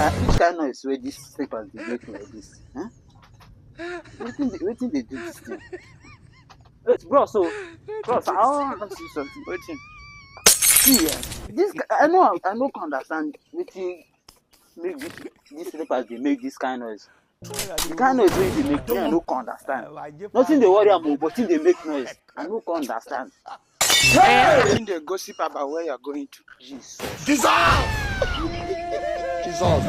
which kind noise wey this slippers dey make like this? Huh? Wetin dey do this thing? Wait, bros, I wan ask you something. Wetin? See, this I no understand wetin make this slippers dey make this kind noise. The kind noise wey e dey make, me I no understand. Nothing dey worry am o, but e dey make noise. I no understand. Wetin dey gossip about where you're going to? Jesus. Jesus.